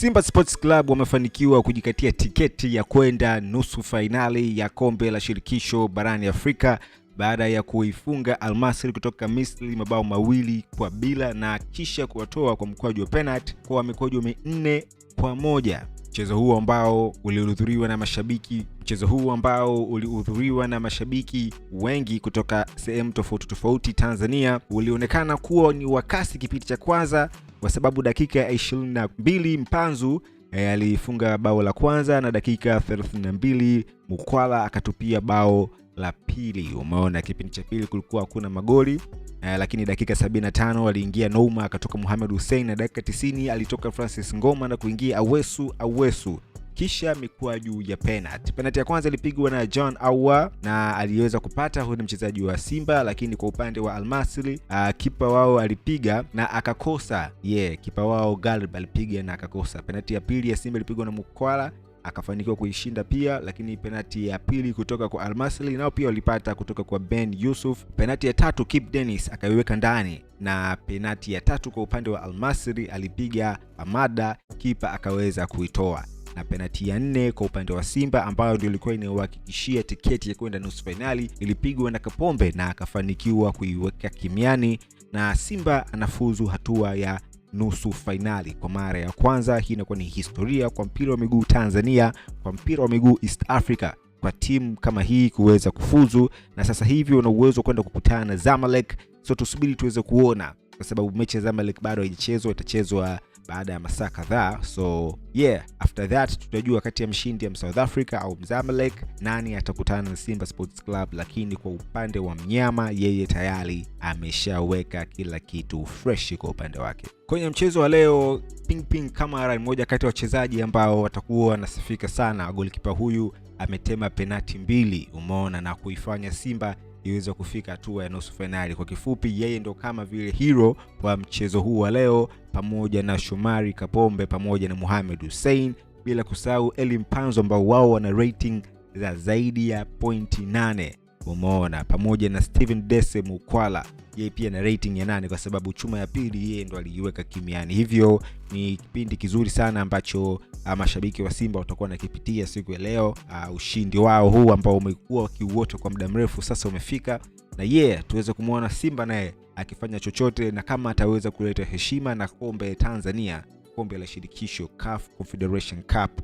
Simba Sports Club wamefanikiwa kujikatia tiketi ya kwenda nusu fainali ya kombe la shirikisho barani Afrika baada ya kuifunga Al Masry kutoka Misri mabao 2-0 na kisha kuwatoa kwa mkwaju wa penalty kwa mikwaju 4-1. Mchezo huo ambao ulihudhuriwa na mashabiki wengi kutoka sehemu tofauti Tanzania ulionekana kuwa ni wakasi kipindi cha kwanza, kwa sababu dakika ya 22 Mpanzu alifunga bao la kwanza na dakika 32 Mukwala akatupia bao la pili. Umeona kipindi cha pili kulikuwa hakuna magoli, lakini dakika 75 aliingia Nouma akatoka Mohamed Hussein, na dakika 90 alitoka Francis Ngoma na kuingia Awesu. Kisha mikwaju ya penalty ya kwanza ilipigwa na John Awa na aliweza kupata, huyu ni mchezaji wa Simba, lakini kwa upande wa Al Masry kipa wao alipiga na akakosa. Kipa wao Galib alipiga na akakosa. Penalty ya pili ya Simba ilipigwa na Mukwala akafanikiwa kuishinda pia, lakini penalty ya pili kutoka kwa Al Masry nao pia walipata kutoka kwa Ben Yusuf. Penalty ya tatu Kip Dennis akaiweka ndani, na penalty ya tatu kwa upande wa Al Masry alipiga Amada, kipa akaweza kuitoa. Na penalty ya 4 kwa upande wa Simba ambayo ndio ilikuwa inawahakikishia tiketi ya kwenda nusu finali ilipigwa na Kapombe na akafanikiwa kuiweka kimiani, na Simba anafuzu hatua ya nusu finali kwa mara ya kwanza. Hii inakuwa ni historia kwa mpira wa miguu Tanzania, kwa mpira wa miguu East Africa, kwa timu kama hii kuweza kufuzu, na sasa hivi wana uwezo kwenda kukutana na Zamalek. So tusubiri tuweze kuona, kwa sababu mechi ya Zamalek bado haijachezwa, itachezwa baada ya masaa kadhaa. So after that tutajua kati ya mshindi ya South Africa au Zamalek nani atakutana na Simba Sports Club. Lakini kwa upande wa mnyama, yeye tayari ameshaweka kila kitu fresh kwa upande wake. Kwenye mchezo wa leo, Ping Kamara ni mmoja kati ya wachezaji ambao watakuwa wanasifika sana. Golikipa huyu ametema penalti 2, umeona, na kuifanya Simba iweze kufika hatua ya nusu finali. Kwa kifupi, yeye ndo kama vile hero wa mchezo huu wa leo, pamoja na Shomari Kapombe pamoja na Mohamed Hussein, bila kusahau Eli Mpanzu ambao wao wana rating za zaidi ya 8, umeona, pamoja na Steven Dese Mukwala, yeye pia na rating ya 8 kwa sababu chuma ya pili yeye ndo aliiweka kimiani. Hivyo ni kipindi kizuri sana ambacho mashabiki wa Simba watakuwa nakipitia siku ya leo. Ushindi wao huu ambao umekuwa kiuoto kwa muda mrefu sasa umefika, na tuweze kumuona Simba naye akifanya chochote, na kama ataweza kuleta heshima na kombe Tanzania, kombe la shirikisho CAF Confederation Cup.